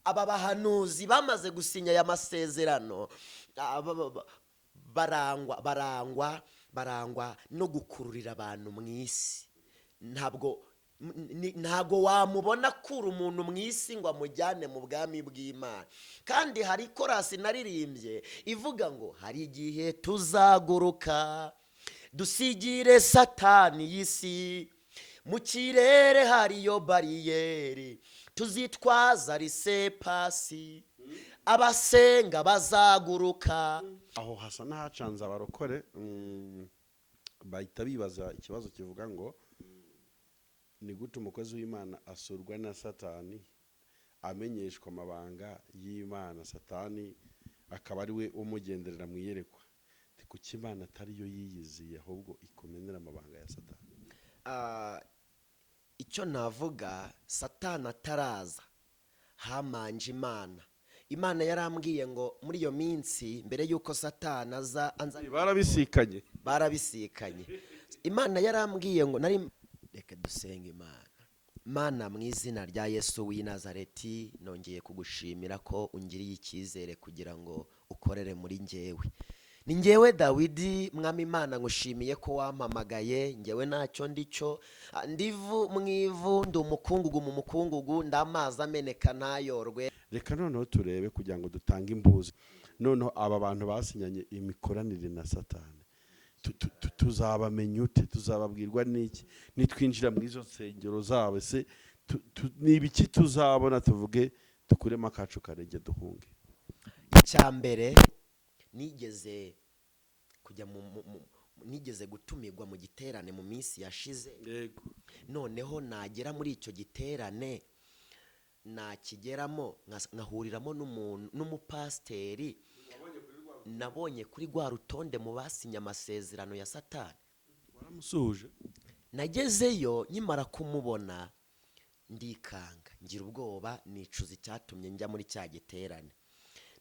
aba bahanuzi bamaze gusinya aya masezerano barangwa no gukururira abantu mu isi. Ntabwo wamubona akura umuntu mu isi ngo amujyane mu bwami bw'Imana. Kandi hari korasi naririmbye ivuga ngo hari igihe tuzaguruka dusigire satani y'isi, mu kirere hariyo bariyeri tuzitwaza risepasi, abasenga bazaguruka. Aho hasa n'ahacanze abarokore, bahita bibaza ikibazo kivuga ngo ni gute umukozi w'Imana asurwa na satani, amenyeshwa amabanga y'Imana, satani akaba ari we umugenderera mu iyerekwa. Kuki Imana atari yo yiyiziye ahubwo ikumenera amabanga ya satani? Icyo navuga, satani ataraza hamanje Imana yarambwiye ngo muri iyo minsi mbere y'uko satani aza barabisikanye. Imana yarambwiye ngo reka dusenge Imana mu izina rya Yesu w'i Nazareti, nongeye kugushimira ko ungiriye icyizere kugira ngo ukorere muri njyewe. Ni njyewe Dawidi, mwami Imana, ngushimiye ko wampamagaye. Njyewe ntacyo ndicyo, ndivu mu ivu, ndi umukungugu mu mukungugu, ndamazi ameneka ntayorwe. Reka noneho turebe kugira ngo dutange imbuzi. Noneho aba bantu basinyanye imikoranire na satani, tuzabamenya ute? Tuzababwirwa n'iki nitwinjira muri izo nsengero zabo? Se ni ibiki tuzabona tuvuge dukuremo akacu karenge duhunge? Icya mbere, nigeze gutumirwa mu giterane mu minsi yashize. Noneho nagera muri icyo giterane, nakigeramo nkahuriramo n'umupasiteri nabonye kuri rwa rutonde mu basinya amasezerano ya satani. Waramusuhuje? Nagezeyo, nkimara kumubona ndikanga, ngira ubwoba, nicuza icyatumye njya muri cya giterane.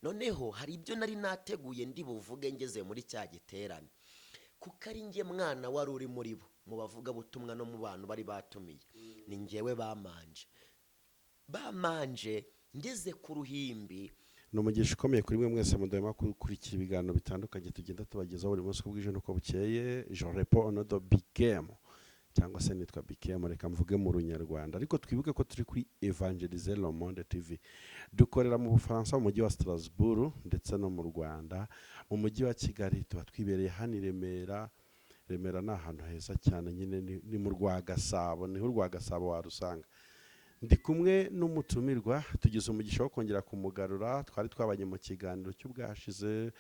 Noneho hari ibyo nari nateguye ndi buvuge ngeze muri cya giterane, kuko ari njye mwana wari uri muri bo, mu bavuga butumwa no mu bantu bari batumiye. Ni njyewe bamanje ngeze ku ruhimbi. Ni umugisha ukomeye kuri mwe mwese mudahema gukurikira ibiganiro bitandukanye tugenda tubagezaho buri munsi uko bwije n'uko bukeye. Jean Repo Onodo Bikemo, cyangwa se nitwa Bikemo, reka mvuge mu runyarwanda. Ariko twibuke ko turi kuri Evangeliser Le Monde TV. Dukorera mu Bufaransa, mu mujyi wa Strasbourg, ndetse no mu Rwanda, mu mujyi wa Kigali. Tuba twibereye hano i Remera. Remera ni ahantu heza cyane, nyine ni mu Rwagasabo, niho Rwagasabo warusanga. Ndi kumwe n'umutumirwa, tugize umugisha wo kongera kumugarura. Twari twabanye mu kiganiro cy'ubwashize,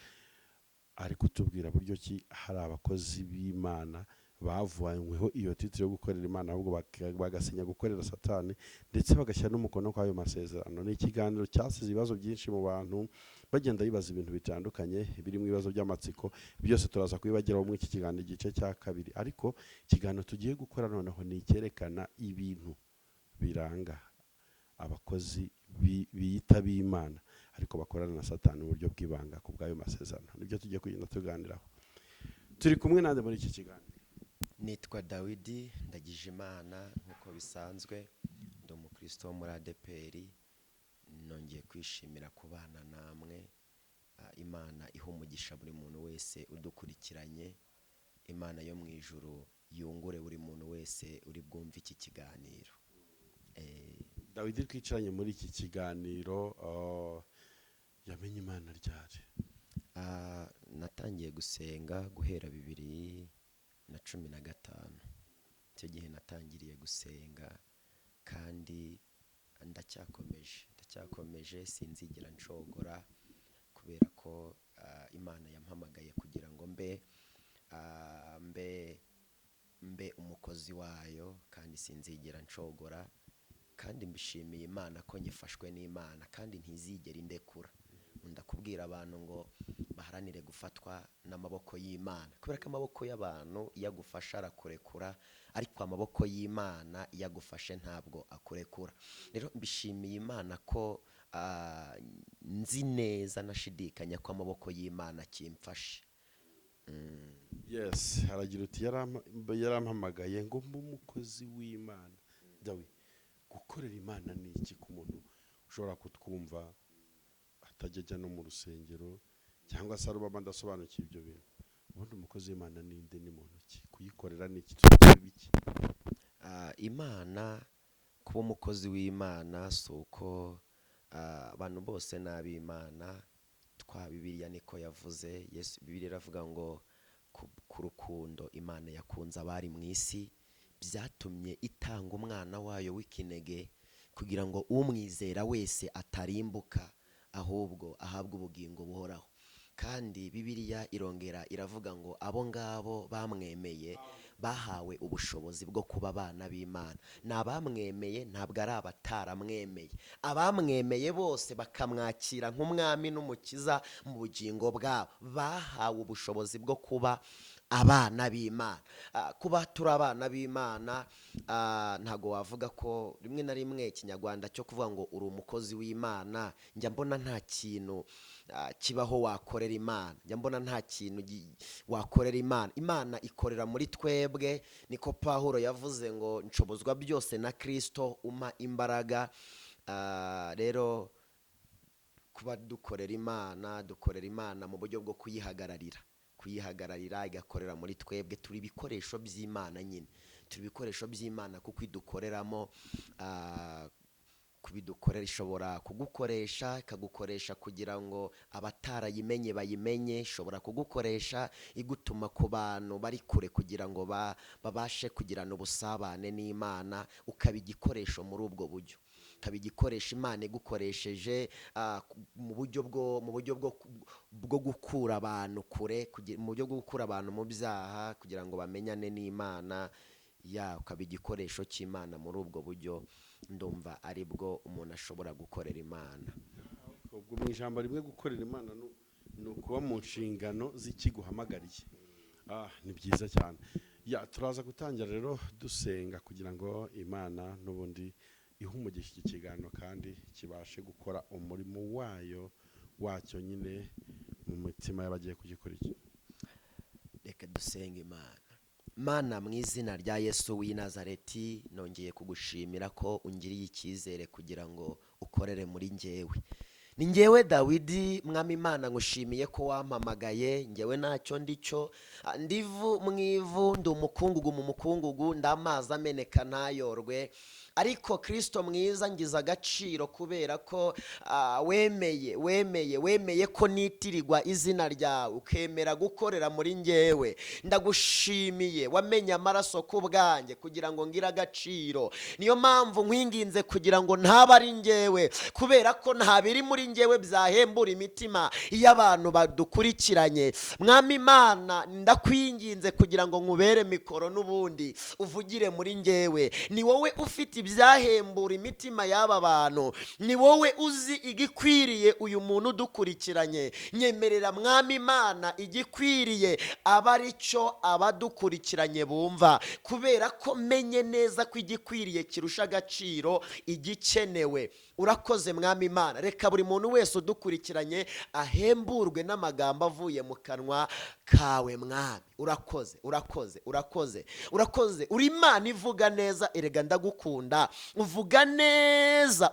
ari kutubwira buryo ki hari abakozi b'Imana bavanyweho iyo titire yo gukorera Imana, ahubwo bagasinya gukorera satani, ndetse bagashyira n'umukono kwa ayo masezerano. Ni ikiganiro cyasize ibibazo byinshi mu bantu, bagenda bibaza ibintu bitandukanye birimo ibibazo by'amatsiko. Byose turaza kubibageraho muri iki kiganiro igice cya kabiri. Ariko ikiganiro tugiye gukora noneho ni icyerekana ibintu biranga abakozi biyita b'Imana ariko bakorana na satani mu buryo bw'ibanga ku bw'ayo masezerano. Nibyo tugiye kugenda tuganiraho. Turi kumwe nande muri iki kiganiro. Nitwa Dawidi Ndagijimana, nk'uko bisanzwe ndi umukristo wo muri ADPR. Nongeye kwishimira kubana namwe. Imana iha umugisha buri muntu wese udukurikiranye. Imana yo mu ijuru yungure buri muntu wese uri bwumve iki kiganiro. Dawidi twicaranye muri iki kiganiro, yamenye Imana ryari? Natangiye gusenga guhera 2015. Icyo gihe natangiriye gusenga, kandi ndacyakomeje sinzigera ncogora, kubera ko Imana yampamagaye kugira ngo mbe umukozi wayo, kandi sinzigera ncogora. Kandi mbishimiye Imana ko nyifashwe n'Imana, kandi ntizigera indekura. Ndakubwira abantu ngo baharanire gufatwa n'amaboko y'Imana, kubera ko amaboko y'abantu yagufasha arakurekura, ariko amaboko y'Imana yagufashe ntabwo akurekura. Rero mbishimiye Imana ko nzi neza nashidikanya ko amaboko y'Imana kimfashe. Yes, haragira uti yarampamagaye ngo mbe umukozi w'Imana. Dawi, gukorera Imana ni iki ku muntu ushobora kutwumva atajya ajya no mu rusengero cyangwa se arubama adasobanukiwe ibyo bintu, ubundi umukozi w'Imana ninde, ni muntu ki, kuyikorera ni iki, tuzakora iki? Imana, kuba umukozi w'Imana si uko abantu bose ni ab'Imana. Bibiliya niko yavuze. Bibiliya iravuga ngo ku rukundo Imana yakunze abari mu isi byatumye itanga umwana wayo w'ikinege kugira ngo umwizera wese atarimbuka ahubwo ahabwe ubugingo buhoraho. Kandi Bibiliya irongera iravuga ngo abo ngabo bamwemeye bahawe ubushobozi bwo kuba abana b'Imana. Ni abamwemeye, ntabwo ari abataramwemeye. Abamwemeye bose bakamwakira nk'umwami n'umukiza mu bugingo bwabo bahawe ubushobozi bwo kuba abana b'Imana. Kuba turi abana b'Imana ntago wavuga ko rimwe na rimwe ikinyarwanda cyo kuvuga ngo uri umukozi w'Imana, njya mbona nta kintu kibaho wakorera Imana. Njya mbona nta kintu wakorera Imana. Imana ikorera muri twebwe, niko Pawulo yavuze ngo nshobozwa byose na Kristo umpa imbaraga. Rero kuba dukorera Imana mu buryo bwo kuyihagararira igakorera muri twebwe. Turi ibikoresho by'Imana nyine, turi ibikoresho by'Imana kuko idukoreramo. Kubidukorera ishobora kugukoresha, ikagukoresha kugira ngo abatarayimenye bayimenye. Ishobora kugukoresha igutuma ku bantu bari kure kugira ngo babashe kugirana ubusabane n'Imana, ukaba igikoresho muri ubwo buryo. Ukaba igikoresho Imana igukoresheje mu buryo bwo gukura abantu kure, mu buryo bwo gukura abantu mu byaha kugira ngo bamenyane n'Imana. Ukaba igikoresho cy'Imana muri ubwo buryo. Ndumva ari bwo umuntu ashobora gukorera Imana. Ubwo mu ijambo rimwe gukorera Imana ni ukuba mu nshingano z'ikiguhamagariye. Ni byiza cyane. Turaza gutangira rero dusenga kugira ngo Imana n'ubundi ihe umugisha iki kiganiro kandi kibashe gukora umurimo wacyo nyine mu mitima y'abagiye kugikurikira. Reka dusenge Imana. Mana, mu izina rya Yesu w'i Nazareti, nongeye kugushimira ko ungiriye icyizere kugira ngo ukorere muri njyewe. Ni njyewe Dawidi, Mwami Imana, ngushimiye ko wampamagaye. Njyewe ntacyo ndicyo, ndivu mu ivu, ndi umukungugu mu mukungugu, ndamazi ameneka ntayorwe. Ariko Kristo mwiza, ngize agaciro kubera ko wemeye ko nitirirwa izina ryawe, ukemera gukorera muri njyewe. Ndagushimiye, wamenye amaraso ku bwanjye kugira ngo ngire agaciro. Niyo mpamvu nkwinginze kugira ngo ntaba ari njyewe, kubera ko nta biri muri njyewe byahembura imitima iyo abantu badukurikiranye. Mwami Imana, ndakwinginze kugira ngo nkubere mikoro n'ubundi uvugire muri njyewe. Ni wowe ufite ibyahembura imitima y'aba bantu, ni wowe uzi igikwiriye uyu muntu udukurikiranye. Nyemerera Mwami Imana igikwiriye aba ari cyo abadukurikiranye bumva, kubera ko menye neza ko igikwiriye kirusha agaciro igikenewe. Urakoze Mwami Imana, reka buri muntu wese udukurikiranye ahemburwe n'amagambo avuye mu kanwa kawe. Mwami, urakoze. Uri Imana ivuga neza. Erega ndagukunda, uvuga neza.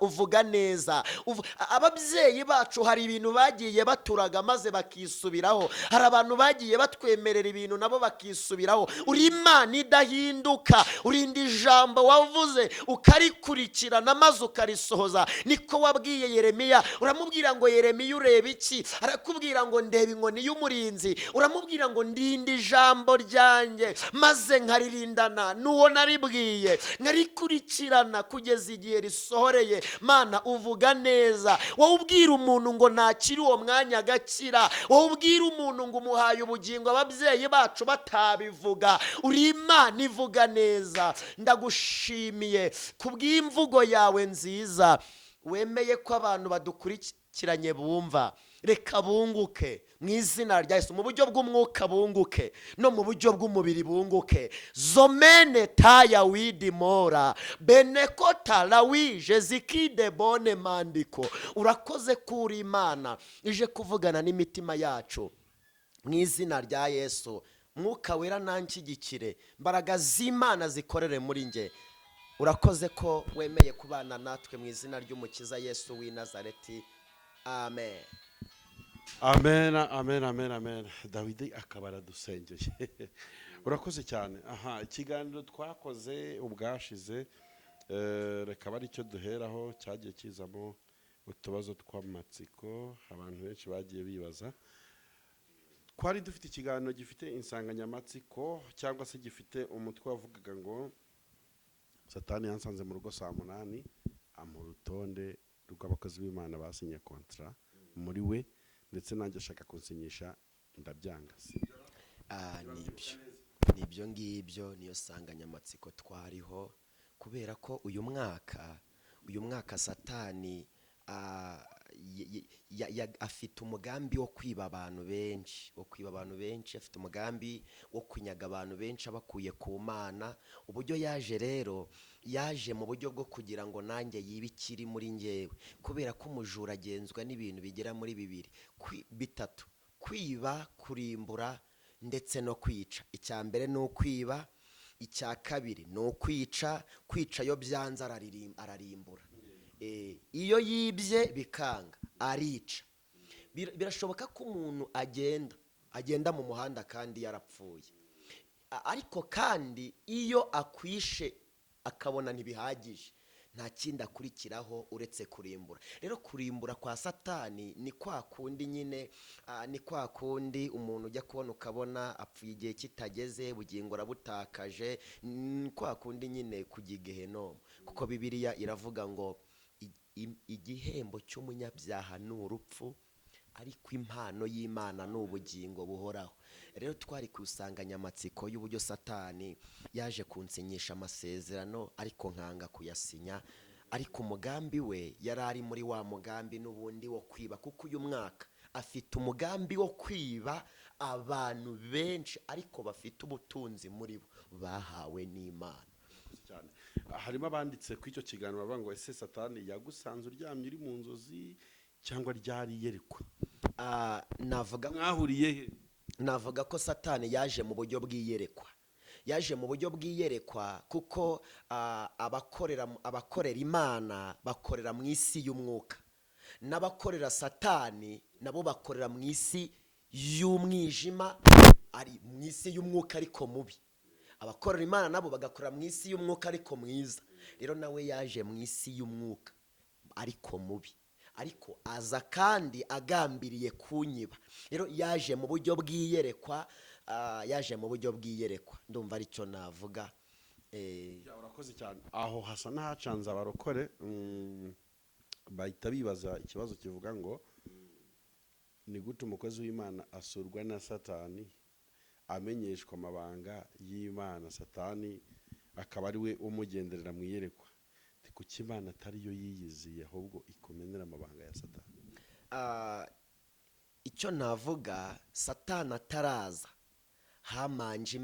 Ababyeyi bacu hari ibintu bagiye baturaga maze bakisubiraho. Hari abantu bagiye batwemerera ibintu nabo bakisubiraho. Uri Imana idahinduka, urinda ijambo wavuze ukarikurikirana maze ukarisohoza. Niko wabwiye Yeremiya. Uramubwira ngo Yeremiya, ureba iki? Arakubwira ngo ndeba inkoni y'umurinzi. Uramubwira ngo ndinde ijambo ryanjye maze nkaririndana n'uwo naribwiye, nkarikurikirana kugeza igihe risohoreye. Mana, uvuga neza. Wowe ubwira umuntu ngo ntakiri uwo mwanya agakira. Wowe ubwira umuntu ngo umuhaye ubugingo ababyeyi bacu batabivuga. Uri Imana ivuga neza. Ndagushimiye kubw'imvugo yawe nziza. Wemeye ko abantu badukurikiranye bumva. Reka bunguke mu izina rya Yesu, mu buryo bw'umwuka bunguke no mu buryo bw'umubiri bunguke. Zomene taya widimora benekota lawi jezikide bone mandiko. Urakoze kuri Imana ije kuvugana n'imitima yacu mu izina rya Yesu. Mwuka wera nanshyigikire, mbaraga z'Imana zikorere muri nge. urakoze ko wemeye kubana natwe mu izina ry'umukiza Yesu w'i Nazareti, amen. amen amen amen amen. Dawidi akaba aradusengeye. Urakoze cyane. Aha, ikiganiro twakoze ubwashize, reka bari cyo duheraho, cyagiye kizamo utubazo tw'amatsiko abantu benshi bagiye bibaza. Twari dufite ikiganiro gifite insanganyamatsiko cyangwa se gifite umutwe wavugaga ngo Satani yansanze mu rugo saa 8 ampa urutonde rw'abakozi b'Imana basinye kontra muri we, ndetse nanjye ashaka kunsinyisha ndabyanga. Nibyo ngibyo niyo nsanganyamatsiko twariho, kubera ko uyu mwaka Satani afite umugambi wo kwiba abantu benshi, afite umugambi wo kunyaga abantu benshi abakuye ku Mana. Uburyo yaje rero, yaje mu buryo bwo kugira ngo nanjye yibe ikiri muri njyewe, kubera ko umujura agenzwa n'ibintu bigera muri bitatu: kwiba, kurimbura ndetse no kwica. Icya mbere ni ukwiba, icya kabiri ni ukwica. Kwica iyo byanze ararimbura. Iyo yibye bikanga arica. Birashoboka ko umuntu agenda mu muhanda kandi yarapfuye, ariko kandi iyo akwishe akabona ntibihagije, nta kindi akurikiraho uretse kurimbura. Rero kurimbura kwa Satani ni kwa kundi nyine, ni kwa kundi umuntu ujya kubona ukabona apfuye igihe kitageze, bugingo arabutakaje, ni kwa kundi nyine kujya i Gehinomu, kuko Bibiliya iravuga ngo igihembo cy'umunyabyaha ni urupfu, ariko impano y'Imana ni ubugingo buhoraho. Rero twari ku nsanganyamatsiko y'uburyo Satani yaje kunsinyisha amasezerano ariko nkanga kuyasinya, ariko umugambi we yari ari muri wa mugambi n'ubundi wo kwiba, kuko uyu mwaka afite umugambi wo kwiba abantu benshi ariko bafite ubutunzi muri bo bahawe n'Imana. Harimo abanditse ku icyo kiganiro bavuga ngo ese Satani yagusanze uryamye uri mu nzozi cyangwa ryari yerekwa? Navuga ko Satani yaje mu buryo bw'iyerekwa, kuko abakorera Imana bakorera mu isi y'umwuka, n'abakorera Satani nabo bakorera mu isi y'umwijima, ari mu isi y'umwuka ariko mubi. Abakorera Imana nabo bagakorera mu isi y'umwuka ariko mwiza. Rero nawe yaje mu isi y'umwuka ariko mubi, ariko aza kandi agambiriye kunyiba. Rero yaje mu buryo bw'iyerekwa, ndumva aricyo navuga. Urakoze cyane. Aho hasa n'ahacanze abarokore, bahita bibaza ikibazo kivuga ngo ni gute umukozi w'Imana asurwa na Satani, amenyeshwa amabanga y'Imana, Satani akaba ari we umugenderera mu iyerekwa? Kuki Imana atari yo yiyiziye ahubwo ikumenera amabanga ya Satani? Icyo navuga, Satani ataraza hamanje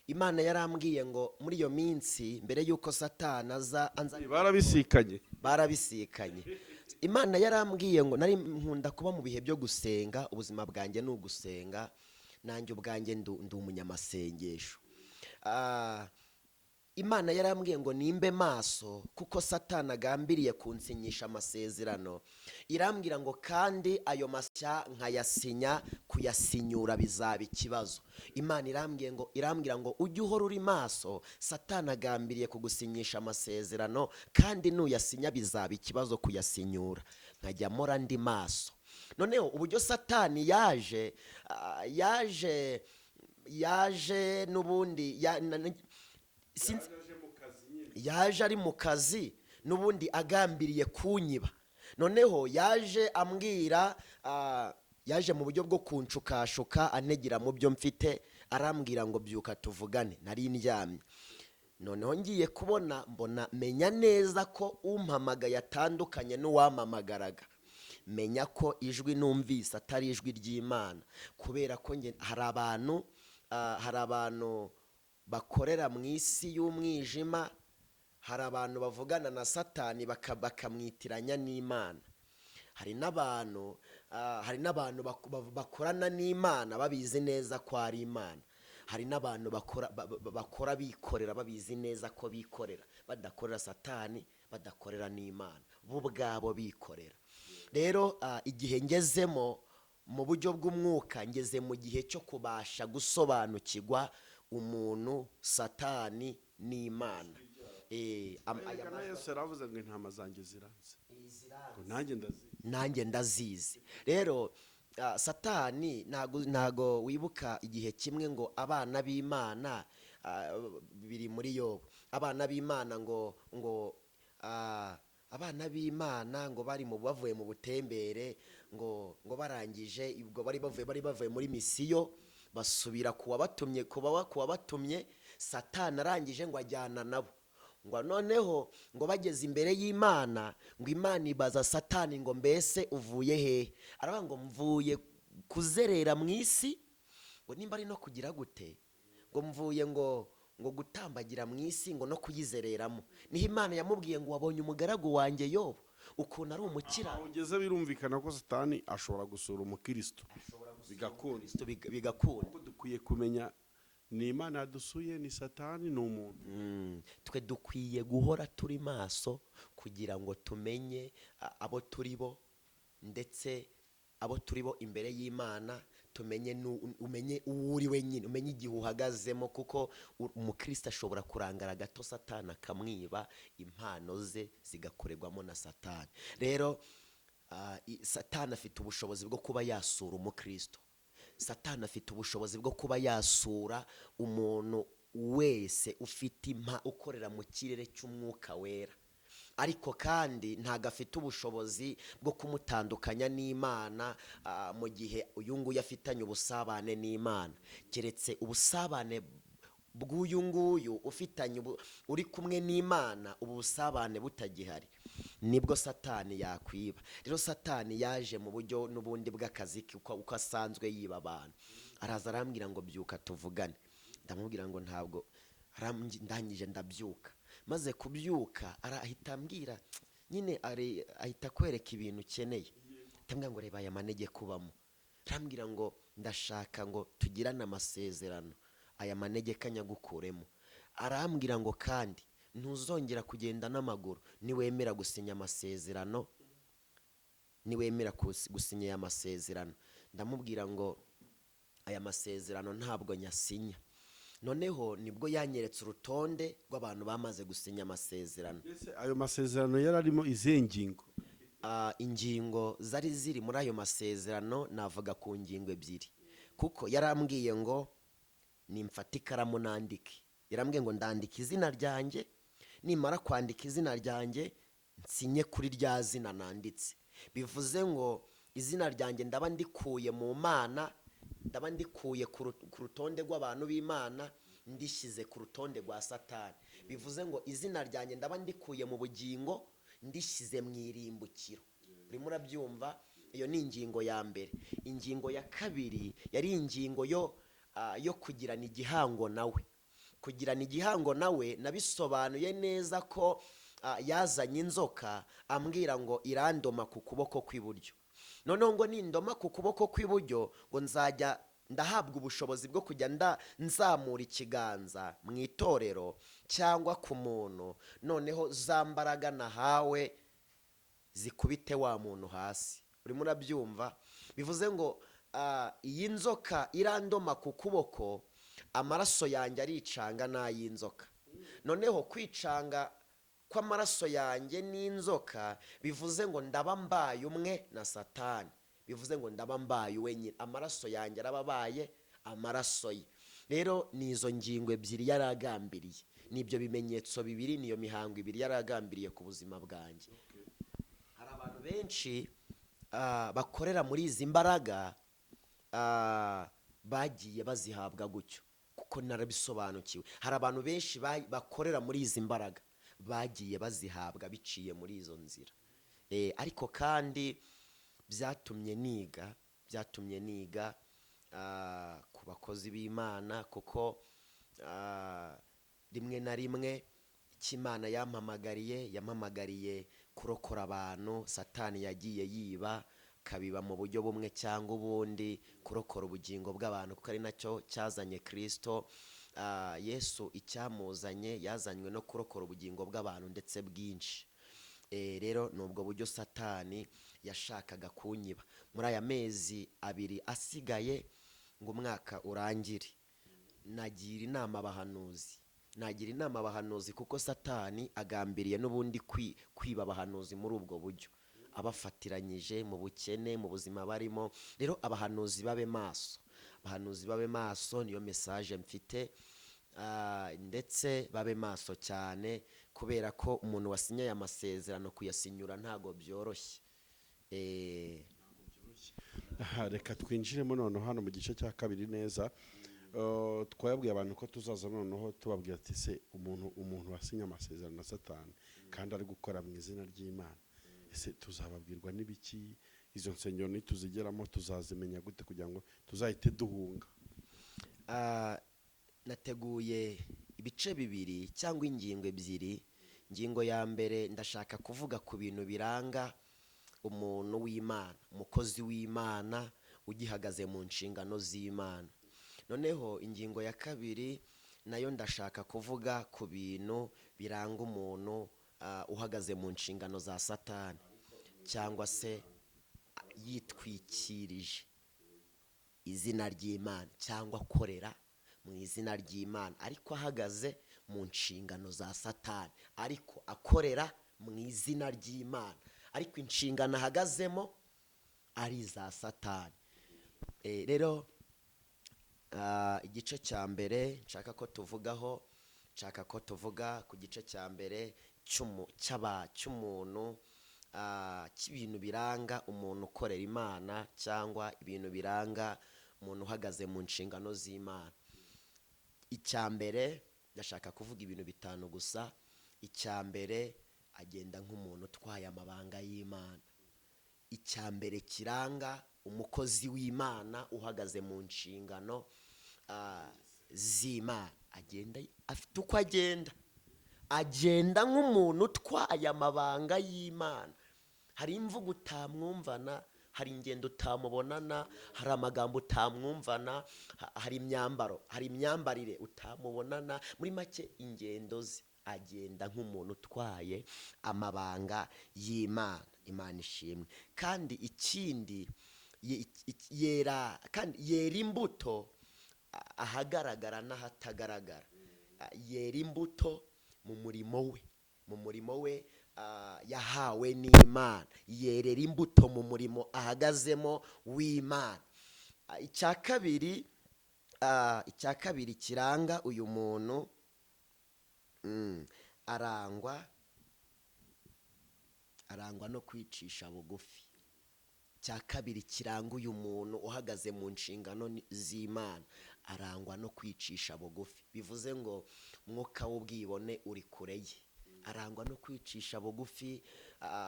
Imana yarambwiye ngo muri iyo minsi mbere y'uko Satani aza barabisikanye. Imana yarambwiye ngo nari nkunda kuba mu bihe byo gusenga, ubuzima bwanjye ni ugusenga, nanjye ubwanjye ndi umunyamasengesho. Imana yarambwiye ngo nimbe maso, kuko Satani agambiriye kunsinyisha amasezerano. Irambwira ngo kandi ayo masya nkayasinya, kuyasinyura bizaba ikibazo. Imana irambwira ngo ujye uhora uri maso, Satani agambiriye kugusinyisha amasezerano, kandi nuyasinya bizaba ikibazo kuyasinyura. Nkajya mpora ndi maso. Noneho uburyo Satani yaje n'ubundi yaje ari mu kazi n'ubundi agambiriye kunyiba. Noneho yaje ambwira, yaje mu buryo bwo kunshukashuka, anegera mu byo mfite, arambwira ngo byuka tuvugane. Nari ndyamye, noneho ngiye kubona mbona, menya neza ko umpamagaye atandukanye n'uwampamagaraga. Menya ko ijwi numvise atari ijwi ry'Imana, kubera ko hari abantu bakorera mu isi y'umwijima, hari abantu bavugana na Satani bakamwitiranya n'Imana. Hari n'abantu bakorana n'Imana babizi neza ko ari Imana. Hari n'abantu bakora bikorera babizi neza ko bikorera. badakorera satani, badakorera n'Imana, bo ubwabo bikorera. Rero igihe ngezemo mu buryo bw'umwuka, ngeze mu gihe cyo kubasha gusobanukirwa umuntu, satani n'Imana. Yesu yaravuze ngo intama zanjye ziranze, nanjye ndazizi. Rero satani ntago wibuka igihe kimwe ngo abana b'Imana, biri muri Yobu, abana b'Imana ngo abana b'Imana ngo bavuye mu butembere, ngo barangije ubwo bari bavuye muri misiyo, basubira kuwabatumye. Satani arangije ngo ajyana nabo, ngo noneho ngo bageze imbere y'Imana, ngo Imana ibaza Satani ngo mbese uvuye hehe? Aravuga ngo mvuye kuzerera mu isi, ngo nimba ari no kugira gute, ngo mvuye ngo gutambagira mu isi, ngo no kuyizereramo. Niho Imana yamubwiye ngo wabonye umugaragu wanjye Yobu ukuntu ari umukira. Ugeze birumvikana ko Satani ashobora gusura umukristo, bigakunda. Dukwiye kumenya ni Imana yadusuye, ni Satani, ni umuntu. Twe dukwiye guhora turi maso kugira ngo tumenye abo turi bo, ndetse abo turi bo imbere y'Imana, umenye uwo uri wenyine, umenye igihe uhagazemo, kuko umukristo ashobora kurangara gato Satani akamwiba impano ze zigakorerwamo na Satani. Rero Satani afite ubushobozi bwo kuba yasura umukristo. Satani afite ubushobozi bwo kuba yasura umuntu wese ufite ukorera mu kirere cy'umwuka wera, ariko kandi ntago afite ubushobozi bwo kumutandukanya n'Imana mu gihe uyu nguyu afitanye ubusabane n'Imana, keretse ubusabane bw'uyu nguyu ufitanye uri kumwe n'Imana, ubu busabane butagihari, nibwo Satani yakwiba. Rero Satani yaje mu buryo n'ubundi bw'akazi uko asanzwe yiba abantu. Araza arambwira ngo byuka tuvugane, ndamubwira ngo ntabwo, ndangije ndabyuka. Maze kubyuka arahita ambwira nyine, ahita kwereka ibintu ukeneye. Ndamubwira ngo reba aya manege kubamo. Arambwira ngo ndashaka ngo tugirane amasezerano, aya manege kanyagukuremo. Arambwira ngo kandi ntuzongera kugenda n'amaguru niwemera gusinya amasezerano, gusinya aya masezerano. Ndamubwira ngo aya masezerano ntabwo nyasinya. Noneho nibwo yanyeretse urutonde rw'abantu bamaze gusinya amasezerano. Ayo masezerano yari arimo izihe ngingo? Ingingo zari ziri muri ayo masezerano navuga ku ngingo ebyiri, kuko yarambwiye ngo nimfata ikaramu nandike. Yarambwiye ngo ndandika izina ryanjye, nimara kwandika izina ryanjye nsinye kuri rya zina nanditse. Bivuze ngo izina ryanjye ndaba ndikuye mu Mana, ndaba ndikuye ku rutonde rw'abantu b'Imana, ndishyize ku rutonde rwa Satani. Bivuze ngo izina ryanjye ndaba ndikuye mu bugingo, ndishyize mu irimbukiro. Urimo urabyumva? Iyo ni ingingo ya mbere. Ingingo ya kabiri yari ingingo yo kugirana igihango nawe. Kugirana igihango nawe nabisobanuye neza ko yazanye inzoka ambwira ngo irandoma ku kuboko kw'iburyo. Noneho ngo nindoma ku kuboko kw'iburyo ngo nzajya ndahabwa ubushobozi bwo kujya nzamura ikiganza mu itorero cyangwa ku muntu, noneho za mbaraga nahawe zikubite wa muntu hasi. Urimo urabyumva? Bivuze ngo iyi nzoka irandoma ku kuboko, amaraso yanjye aricanga n'ay'inzoka. Noneho kwicanga kw'amaraso yanjye n'inzoka bivuze ngo ndaba mbaye umwe na Satani. Bivuze ngo ndaba mbaye wenyine, amaraso yanjye arababaye amaraso ye. Rero nizo ngingo ebyiri yaragambiriye, nibyo bimenyetso bibiri, niyo mihango ibiri yaragambiriye ku buzima bwanjye. Hari abantu benshi bakorera muri izi mbaraga bagiye bazihabwa gutyo, kuko narabisobanukiwe. Hari abantu benshi bakorera muri izi mbaraga bagiye bazihabwa biciye muri izo nzira. Ariko kandi byatumye niga ku bakozi b'Imana, kuko rimwe na rimwe icyo Imana yampamagariye kurokora abantu, Satani yagiye yiba, kabiba mu buryo bumwe cyangwa ubundi, kurokora ubugingo bw'abantu, kuko ari nacyo cyazanye Kristo. Yesu icyamuzanye yazanywe no kurokora ubugingo bw'abantu ndetse bwinshi. Rero ni ubwo buryo satani yashakaga kunyiba. Muri aya mezi 2 asigaye ngo umwaka urangire, nagira inama abahanuzi kuko satani agambiriye n'ubundi kwiba abahanuzi muri ubwo buryo, abafatiranyije mu bukene, mu buzima barimo. Rero abahanuzi babe maso, niyo message mfite. Ndetse babe maso cyane, kubera ko umuntu wasinyaye amasezerano kuyasinyura ntago byoroshye. Reka twinjiremo noneho hano mu gice cya kabiri neza. Twabwiye abantu ko tuzaza noneho tubabwira ati se umuntu wasinye amasezerano na satani kandi ari gukora mu izina ry'Imana, ese tuzababwirwa n'ibiki? Izo nsengero nituzigeramo tuzazimenya gute kugira ngo tuzahite duhunga? Nateguye ibice 2 cyangwa ingingo 2. Ingingo ya mbere ndashaka kuvuga ku bintu biranga umuntu w'Imana, umukozi w'Imana ugihagaze mu nshingano z'Imana. Noneho ingingo ya kabiri nayo ndashaka kuvuga ku bintu biranga umuntu uhagaze mu nshingano za satani, cyangwa se yitwikirije izina ry'Imana cyangwa akorera mu izina ry'Imana, ariko ahagaze mu nshingano za satani, ariko akorera mu izina ry'Imana, ariko inshingano ahagazemo ari iza satani. Rero igice cya mbere nshaka ko tuvuga ku gice cya mbere cy'umuntu, cy'ibintu biranga umuntu ukorera Imana, cyangwa ibintu biranga umuntu uhagaze mu nshingano z'Imana. Icya mbere ndashaka kuvuga ibintu 5 gusa. Icya mbere, agenda nk'umuntu utwaye amabanga y'Imana. Icya mbere kiranga umukozi w'Imana uhagaze mu nshingano z'Imana, afite uko agenda nk'umuntu utwaye amabanga y'Imana. Hari imvugo utamwumvana, hari ingendo utamubonana, hari amagambo utamwumvana, hari imyambarire utamubonana. Muri make ingendo ze, agenda nk'umuntu utwaye amabanga y'Imana. Imana ishimwe. Kandi ikindi, yera imbuto ahagaragara n'ahatagaragara. Yera imbuto mu murimo we yahawe n'Imana. Yerera imbuto mu murimo ahagazemo w'Imana. Icya kabiri kiranga uyu muntu, arangwa no kwicisha bugufi. Icya kabiri kiranga uyu muntu uhagaze mu nshingano z'Imana, arangwa no kwicisha bugufi. Bivuze ngo umwuka w'ubwibone uri kure ye. Arangwa no kwicisha bugufi.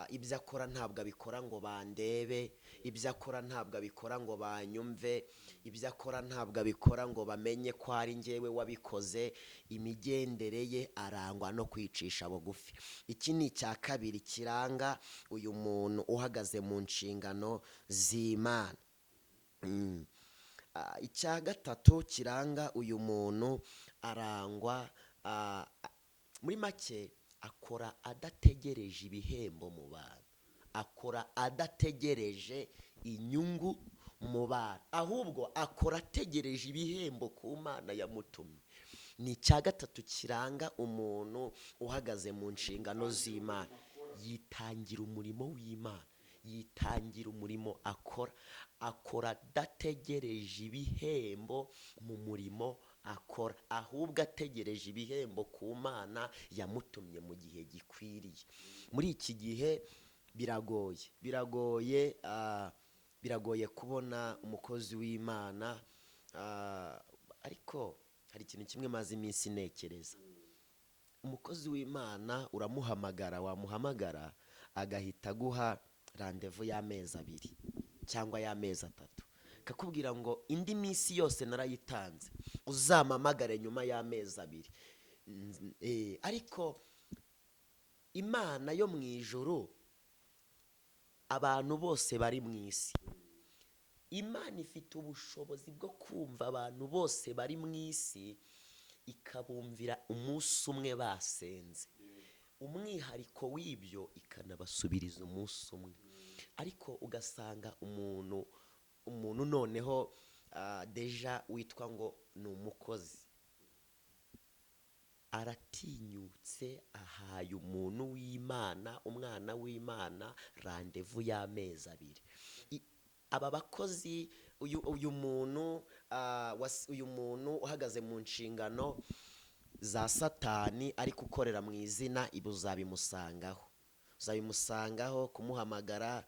Ibyo akora ntabwo abikora ngo bandebe, ibyo akora ntabwo abikora ngo banyumve, ibyo akora ntabwo abikora ngo bamenye ko ari njyewe wabikoze. Imigendere ye arangwa no kwicisha bugufi. Iki ni icya kabiri kiranga uyu muntu uhagaze mu nshingano z'Imana. Icya gatatu kiranga uyu muntu, arangwa muri make, akora adategereje ibihembo mu bantu, akora adategereje inyungu mu bantu, ahubwo akora ategereje ibihembo ku Mana yamutumye. Ni icya gatatu kiranga umuntu uhagaze mu nshingano z'Imana. Yitangira umurimo w'Imana, yitangira umurimo akora adategereje ibihembo mu murimo akora, ahubwo ategereje ibihembo ku Mana yamutumye mu gihe gikwiriye. Muri iki gihe biragoye kubona umukozi w'Imana, ariko hari ikintu kimwe maze iminsi ntekereza. Umukozi w'Imana wamuhamagara agahita aguha randevu y'amezi 2 cyangwa y'amezi 3, kakubwira ngo indi minsi yose narayitanze, uzampamagare nyuma y'amezi 2. Ariko Imana yo mu ijuru, abantu bose bari mu isi, Imana ifite ubushobozi bwo kumva abantu bose bari mu isi, ikabumvira umunsi umwe basenze, umwihariko w'ibyo ikanabasubiriza umunsi umwe. Ariko ugasanga umuntu noneho deja witwa ngo ni umukozi, aratinyutse ahaye umuntu w'Imana, umwana w'Imana, randevu y'amezi 2. Aba bakozi, uyu muntu uhagaze mu nshingano za Satani ariko ukorera mu izina, uzabimusangaho kumuhamagara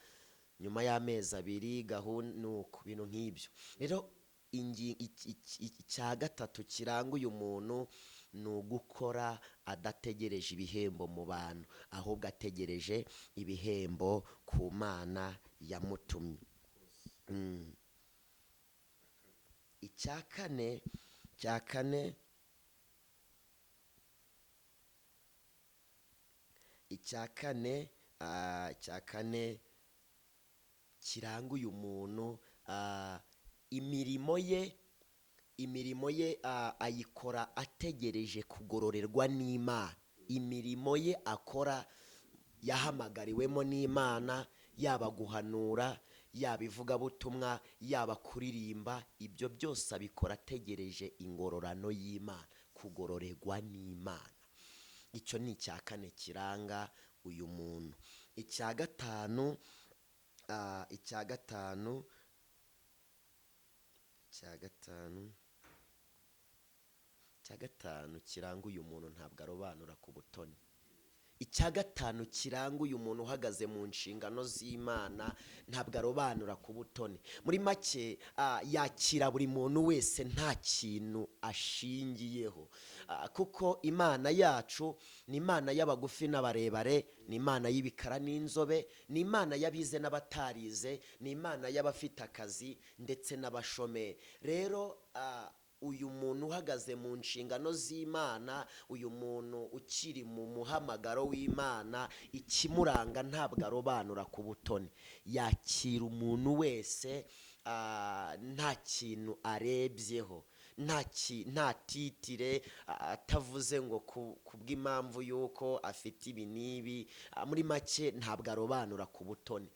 nyuma y'amezi 2, gahunda nuko bintu nk'ibyo. Rero icya gatatu kiranga uyu muntu ni ugukora adategereje ibihembo mu bantu, ahubwo ategereje ibihembo ku Mana yamutumye. Icya kane kiranga uyu muntu, imirimo ye ayikora ategereje kugororerwa n'Imana. Imirimo ye akora yahamagariwemo n'Imana, yaba guhanura, yaba ivugabutumwa, yaba kuririmba, ibyo byose abikora ategereje ingororano y'Imana, kugororerwa n'Imana. Icyo ni icya kane kiranga uyu muntu. Icya gatanu kiranga uyu muntu, ntabwo arobanura ku butoni. Icya gatanu kiranga uyu muntu uhagaze mu nshingano z'Imana, ntabwo arobanura ku butoni. Muri make yakira buri muntu wese nta kintu ashingiyeho, kuko Imana yacu ni Imana y'abagufi n'abarebare, ni Imana y'ibikara n'inzobe, ni Imana y'abize n'abatarize, ni Imana y'abafite akazi ndetse n'abashomeri. Rero uyu muntu uhagaze mu nshingano z'Imana, uyu muntu ukiri mu muhamagaro w'Imana, ikimuranga ntabwo arobanura ku butoni. Yakira umuntu wese nta kintu arebyeho, nta titire, atavuze ngo kubw'impamvu y'uko afite ibi n'ibi. Muri make ntabwo arobanura ku butoni.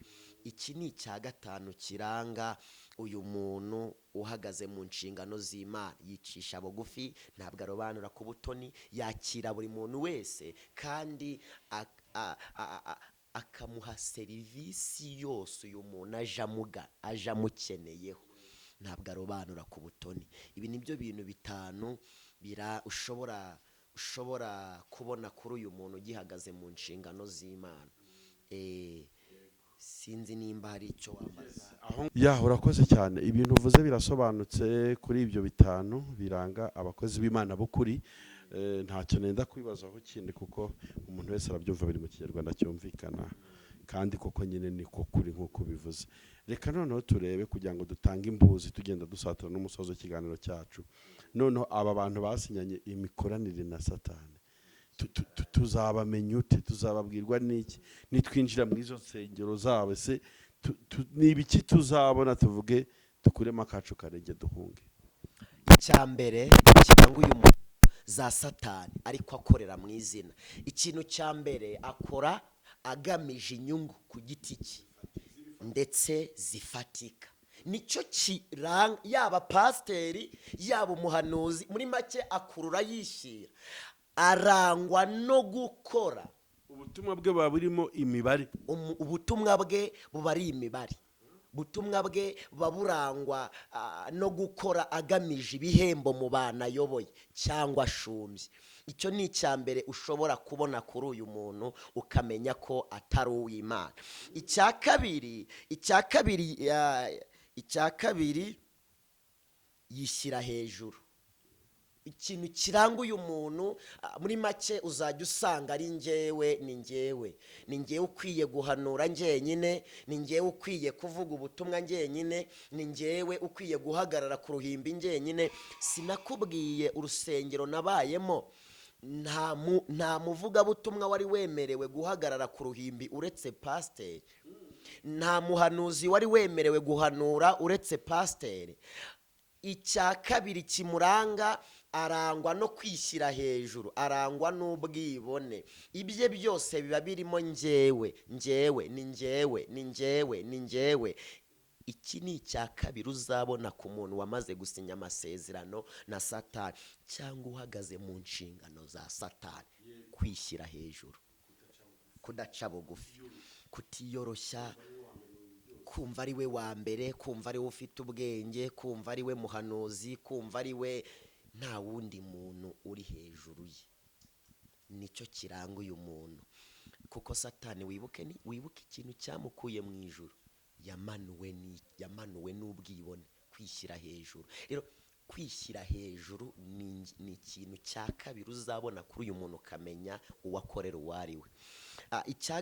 Iki ni icya gatanu kiranga uyu muntu uhagaze mu nshingano z'Imana. Yicisha bugufi, ntabwo arobanura ku butoni, yakira buri muntu wese kandi akamuha serivisi yose uyu muntu aje amukeneyeho, ntabwo arobanura ku butoni. Ibi ni byo bintu bitanu ushobora kubona kuri uyu muntu ugihagaze mu nshingano z'Imana. Sinzi nimba hari icyo wambaza. Urakoze cyane. Ibintu uvuze birasobanutse kuri ibyo bitanu biranga abakozi b'Imana b'ukuri. Ntacyo nenda kwibazaho kindi, kuko umuntu wese arabyumva, biri mu Kinyarwanda cyumvikana, kandi koko nyine niko kuri nk'uko bivuze. Reka noneho turebe, kugira ngo dutange imbuzi tugenda dusatira n'umusozo w'ikiganiro cyacu. Noneho aba bantu basinyanye imikoranire na Satani, tuzabamenya ute? Tuzababwirwa n'iki nitwinjira muri izo nsengero zabo? Se ni ibiki tuzabona tuvuge dukuremo akacu karenge duhunge? Icya mbere kiranga uyu muntu za Satani ariko akorera mu izina. Ikintu cya mbere akora agamije inyungu ku giti cye ndetse zifatika. Nicyo kiranga yaba pasiteri yaba umuhanuzi. Muri make akurura yishyira, arangwa no gukora. Ubutumwa bwe buba burimo imibare. Ubutumwa bwe buba ari imibare. Ubutumwa bwe buba burangwa no gukora agamije ibihembo mu bantu ayoboye cyangwa ashumbye. Icyo ni icya mbere ushobora kubona kuri uyu muntu, ukamenya ko atari uw'Imana. Icya kabiri yishyira hejuru. Ikintu kiranga uyu muntu, muri make uzajya usanga ari njyewe, ni njyewe ukwiye guhanura njyenyine, ni njyewe ukwiye kuvuga ubutumwa njyenyine, ni njyewe ukwiye guhagarara ku ruhimbi njyenyine. Sinakubwiye urusengero nabayemo, nta muvugabutumwa wari wemerewe guhagarara ku ruhimbi uretse pasiteri, nta muhanuzi wari wemerewe guhanura uretse pasiteri. Icya kabiri kimuranga arangwa no kwishyira hejuru, arangwa n'ubwibone. Ibye byose biba birimo njyewe, njyewe, ni njyewe, ni njyewe, ni njyewe. Iki ni icya kabiri uzabona ku muntu wamaze gusinya amasezerano na Satani, cyangwa uhagaze mu nshingano za Satani. Kwishyira hejuru, kudaca bugufi, kutiyoroshya, kumva ari we wa mbere, kumva ari we ufite ubwenge, kumva ari we muhanuzi, kumva ari we, nta wundi muntu uri hejuru ye. Nicyo kiranga uyu muntu. Kuko Satani, wibuke ikintu cyamukuye mu ijuru, yamanuwe n'ubwibone, kwishyira hejuru. Rero kwishyira hejuru ni ikintu cya kabiri uzabona kuri uyu muntu, ukamenya uwakorera uwo ari we. Icya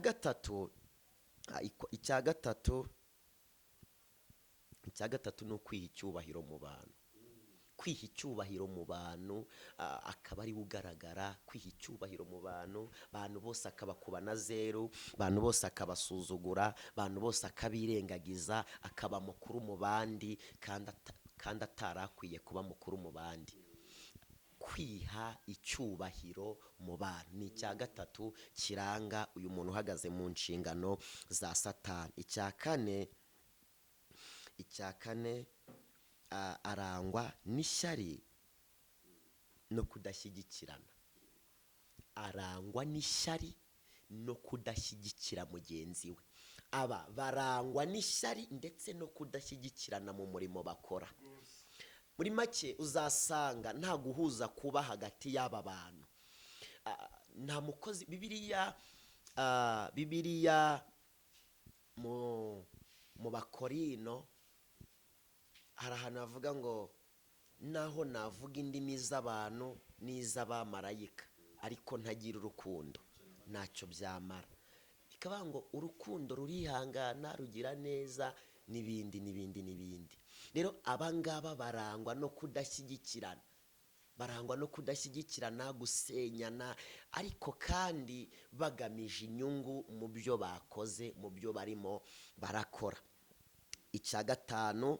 gatatu ni ukwiha icyubahiro mu bantu. Kwiha icyubahiro mu bantu, akaba ari ugaragara. Kwiha icyubahiro mu bantu, abantu bose akabakuba na zeru, abantu bose akabasuzugura, abantu bose akabirengagiza, akaba mukuru mu bandi kandi atari akwiye kuba mukuru mu bandi. Kwiha icyubahiro mu bantu ni icya gatatu kiranga uyu muntu uhagaze mu nshingano za Satani. Icya kane, arangwa n'ishyari no kudashyigikirana. Arangwa n'ishyari no kudashyigikira mugenzi we. Aba barangwa n'ishyari ndetse no kudashyigikirana mu murimo bakora. Muri make uzasanga nta guhuza kuba hagati y'aba bantu. Nta mukozi, Bibiliya mu Bakorino hari ahantu havuga ngo naho navuga indimi z'abantu n'iz'abamarayika ariko ntagira urukundo ntacyo byamara. Bikavuga ngo urukundo rurihangana, rugira neza, n'ibindi n'ibindi n'ibindi. Rero abangaba barangwa no kudashyigikirana, gusenyana, ariko kandi bagamije inyungu mu byo bakoze, mu byo barimo barakora. Icya gatanu,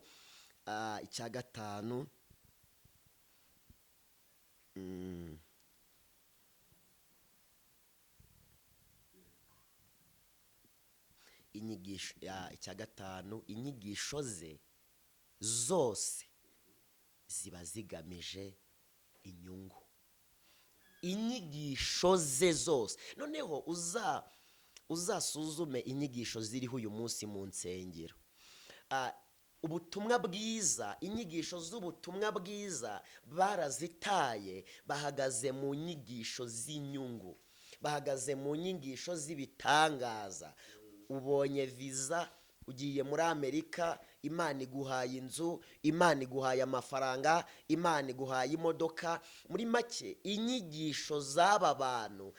inyigisho ze zose ziba zigamije inyungu. Inyigisho ze zose. Noneho uzasuzume inyigisho ziriho uyu munsi mu nsengero. Ubutumwa bwiza, inyigisho z'ubutumwa bwiza barazitaye, bahagaze mu nyigisho z'inyungu, bahagaze mu nyigisho z'ibitangaza. Ubonye viza, ugiye muri Amerika, Imana iguhaye inzu, Imana iguhaye amafaranga, Imana iguhaye imodoka. Muri make inyigisho z'aba bantu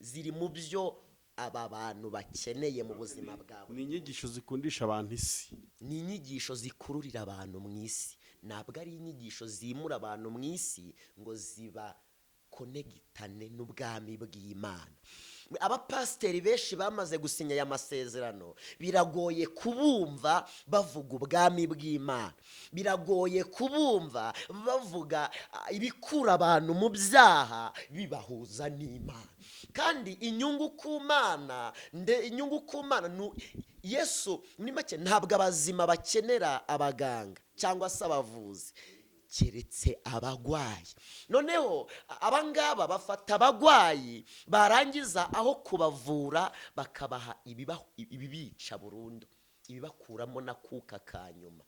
ziri mu byo aba bantu bakeneye mu buzima bwabo. Ni inyigisho zikundisha abantu isi, ni inyigisho zikururira abantu mu isi. Ntabwo ari inyigisho zimura abantu mu isi ngo ziba konegitane n'ubwami bw'Imana. Abapasiteri benshi bamaze gusinya aya masezerano, biragoye kubumva bavuga ubwami bw'Imana, biragoye kubumva bavuga ibikura abantu mu byaha bibahuza n'Imana. Kandi inyungu ku Mana, Yesu muri make ntabwo abazima bakenera abaganga cyangwa se abavuzi, keretse abagwayi. Noneho abangaba bafata abagwayi, barangiza aho kubavura bakabaha ibibica burundu, ibibakuramo n'akuka ka nyuma.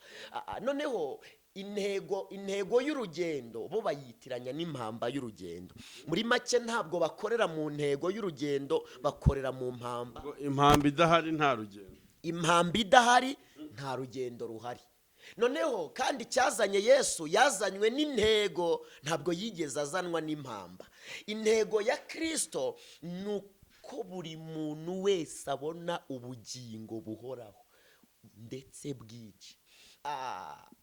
Noneho intego y'urugendo bo bayitiranya n'impamba y'urugendo. Muri make ntabwo bakorera mu ntego y'urugendo, bakorera mu mpamba. Impamba idahari nta rugendo. Impamba idahari nta rugendo ruhari. Noneho kandi cyazanye Yesu, yazanywe n'intego, ntabwo yigeze azanwa n'impamba. Intego ya Kristo ni uko buri muntu wese abona ubugingo buhoraho ndetse bwinshi.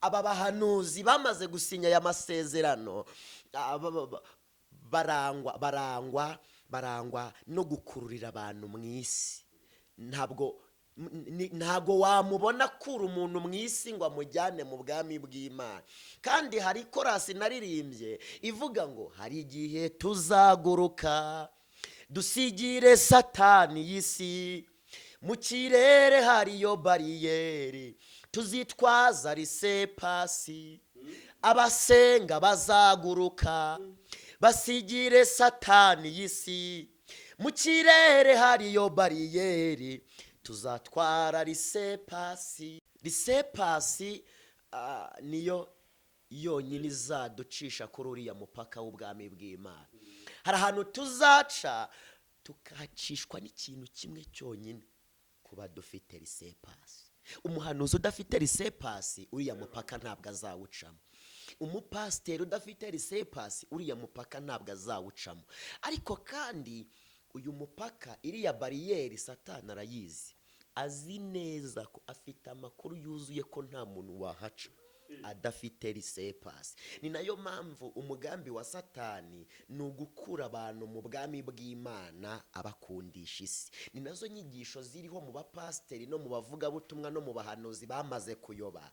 Aba bahanuzi bamaze gusinya aya masezerano barangwa no gukururira abantu mu isi. Ntabwo ntago wamubona kura umuntu mu isi ngo amujyane mu bwami bw'Imana. Kandi hari korasi naririmbye ivuga ngo hari igihe tuzaguruka dusigire satani y'isi, mu kirere hariyo bariyeri tuzitwaza risepasi, abasenga bazaguruka basigire satani y'isi, mu kirere hariyo bariyeri tuzatwara risepasi. Risepasi niyo yonyine izaducisha kuri uriya mupaka w'ubwami bw'Imana. Hari ahantu tuzaca tukahacishwa n'ikintu kimwe cyonyine, kuba dufite risepasi. Umuhanuzi udafite risepasi uriya mupaka ntabwo azawucamo. Umupasiteri udafite risepasi uriya mupaka ntabwo azawucamo. Ariko kandi uyu mupaka, iriya bariyeri satani arayizi, azi neza ko afite amakuru yuzuye ko nta muntu wahaca adafite risepasi. Ni nayo mpamvu umugambi wa satani ni ugukura abantu mu bwami bw'Imana abakundisha isi. Ni nazo nyigisho ziriho mu bapasiteri no mu bavugabutumwa no mu bahanuzi bamaze kuyoba.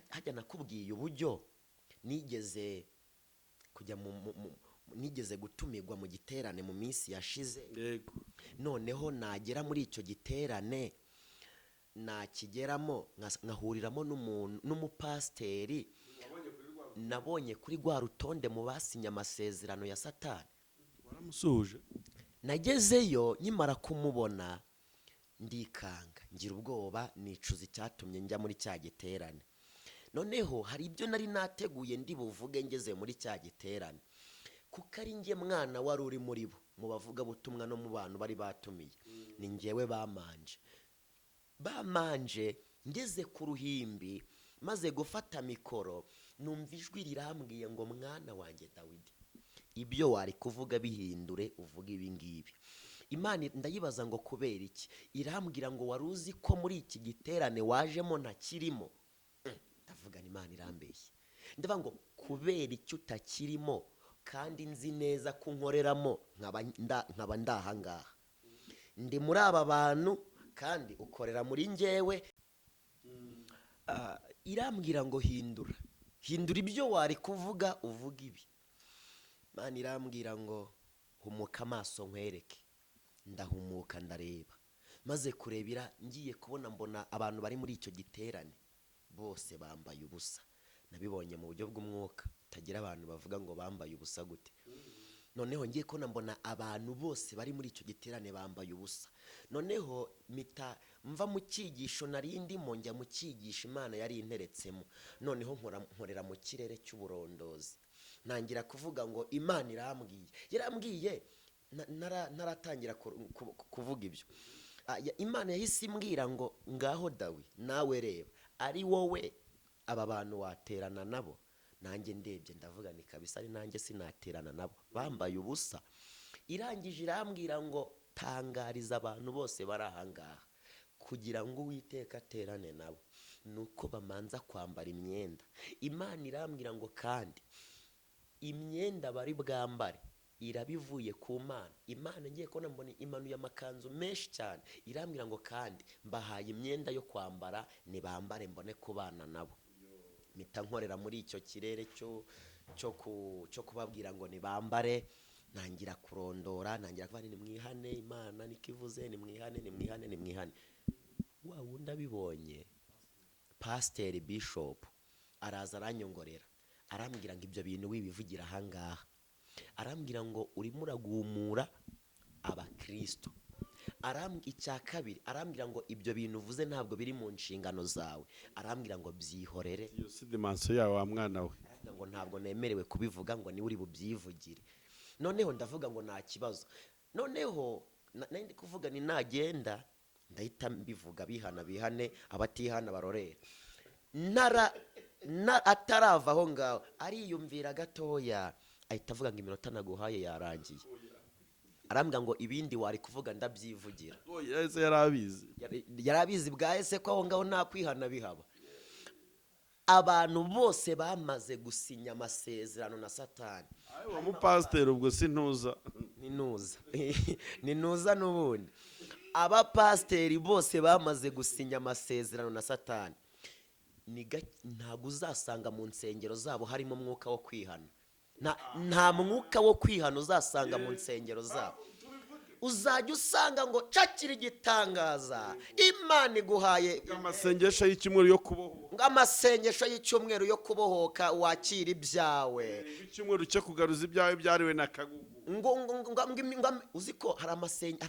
Hajya nakubwiye uburyo nigeze kujya nigeze gutumirwa mu giterane mu minsi yashize. Noneho nagera muri icyo giterane, nakigeramo nkahuriramo n'umupasiteri nabonye kuri rwa rutonde mu basinye amasezerano ya satani. Waramusuhuje? Nagezeyo nkimara kumubona ndikanga, ngira ubwoba, nicuza icyatumye njya muri cya giterane. Noneho hari ibyo nari nateguye ndi buvuge ngeze muri cya giterane, kuko ari njye mwana wari uri muri bo, mu bavuga butumwa no mu bantu bari batumiye. Ni njyewe bamanje ngeze ku ruhimbi, maze gufata mikoro numva ijwi rirambwiye ngo mwana wanjye Dawidi, ibyo wari kuvuga bihindure uvuge ibi ngibi. Imana ndayibaza ngo kubera iki? Irambwira ngo wari uzi ko muri iki giterane wajemo ntakirimo? Ndavuga ni Imana irambeshye. Ndavuga ngo kubera iki utakirimo kandi nzi neza ko nkoreramo nkaba ndahangaha, ndi muri aba bantu kandi ukorera muri njyewe. Irambwira ngo hindura ibyo wari kuvuga uvuga ibi. Imana irambwira ngo humuka amaso nkwereke. Ndahumuka ndareba, maze kurebera ngiye kubona mbona abantu bari muri icyo giterane bose bambaye ubusa. Nabibonye mu buryo bw'umwuka, tagira abantu bavuga ngo bambaye ubusa gute. Noneho ngiye kubona mbona abantu bose bari muri icyo giterane bambaye ubusa. Noneho mva mu cyigisho nari ndimo njya mu cyigisho Imana yari interetsemo. Noneho nkorera mu kirere cy'uburondozi, ntangira kuvuga ngo Imana yarambwiye naratangira kuvuga ibyo. Imana yahise imbwira ngo ngaho Dawi, nawe reba, ari wowe aba bantu waterana nabo. Nanjye ndebye ndavuga ni kabisa ari nanjye sinaterana nabo, bambaye ubusa. Irangije irambwira ngo tangariza abantu bose bari ahangaha, kugira ngo Uwiteka aterane nabo nuko bamanza kwambara imyenda. Imana irambwira ngo kandi imyenda bari bwambare irabivuye ku Mana. Imana ngiye kubona mbona imanuye amakanzu menshi cyane. Irambwira ngo kandi mbahaye imyenda yo kwambara, nibambare mbone kubana nabo. Mpita nkorera muri icyo kirere cyo kubabwira ngo nibambare. Ntangira kurondora, ntangira kuvuga ni mwihane, Imana nikivuze ni mwihane. Wa wundi abibonye, Pasiteri Bishop araza aranyongorera, arambwira ngo ibyo bintu wibivugira ahangaha. Arambwira ngo urimo uragumura abakristo. Icya kabiri arambwira ngo ibyo bintu uvuze ntabwo biri mu nshingano zawe. Arambwira ngo byihorere. Iyo si dimansiyo yawe wa mwana we. Ngo ntabwo nemerewe kubivuga, ngo niwe uri bubyivugire. Noneho ndavuga ngo nta kibazo. Noneho ndi kuvuga ni nagenda ndahita mbivuga, bihane, abatihana barorera. Atarava aho ngaho ariyumvira gatoya, ahita avuga ngo iminota naguhaye yarangiye. Arambwira ngo ibindi wari kuvuga ndabyivugira. Yarabizi bwahise ko aho ngaho nta kwihana bihaba. Abantu bose bamaze gusinya amasezerano na satani. Uwo mupasiteri ubwo sintuza. Ninuza n'ubundi. abapasiteri bose bamaze gusinya amasezerano na Satani, ntabwo uzasanga mu nsengero zabo harimo umwuka wo kwihana. Nta mwuka wo kwihana uzasanga mu nsengero zabo. Uzajya usanga ngo cakira igitangaza, Imana iguhaye amasengesho y'icyumweru yo kubohoka, ng'amasengesho y'icyumweru yo kubohoka, wakira ibyawe, icyumweru cyo kugaruza ibyawe byariwe na kagugu. Uzi ko hari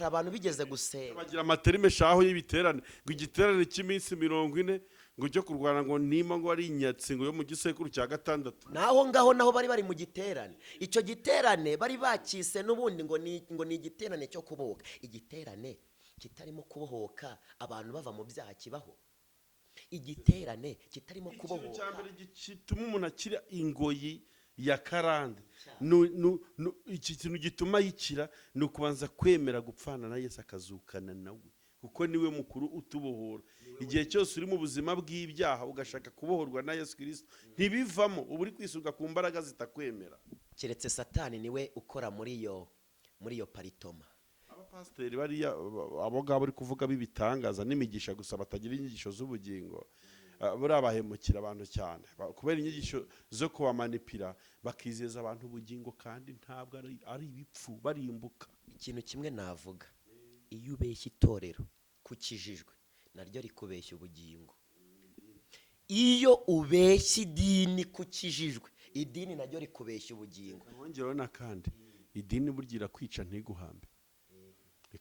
abantu bigeze gusenga bagira amaterime shaho y'ibiterane, ngo igiterane cy'iminsi 40 ngo cyo kurwana ngo nima ngo ari inyatsi ngo yo mu gisekuru cya 6. naho bari mu giterane. Icyo giterane bari bakise n'ubundi ngo ni igiterane cyo kubohoka. Igiterane kitarimo kubohoka, abantu bava mu byaha kibaho. Igiterane kitarimo kubohoka, ikintu cya mbere gituma umuntu akira ingoyi ya karande, iki kintu gituma yikira ni ukubanza kwemera gupfana na Yesu, akazukana nawe, kuko niwe mukuru utubohora. Igihe cyose uri mu buzima bw'ibyaha ugashaka kubohorwa na Yesu Kristo, ntibivamo, uba uri kwisuka ku mbaraga zitakwemera. keretse Satani niwe ukora muri iyo paritoma. Abapasiteri bariya abo ngabo uri kuvuga b'ibitangaza n'imigisha gusa, batagira inyigisho z'ubugingo, buriya bahemukira abantu cyane, kubera inyigisho zo kubamanipira, bakizeza abantu ubugingo kandi ntabwo ari ibipfu, barimbuka. Ikintu kimwe navuga, iyo ubeshya itorero kukijijwe, naryo rikubeshya ubugingo. Iyo ubeshya idini kukijijwe, idini naryo rikubeshya ubugingo. Wongereho na kandi idini burgira kwica ntiguhambe,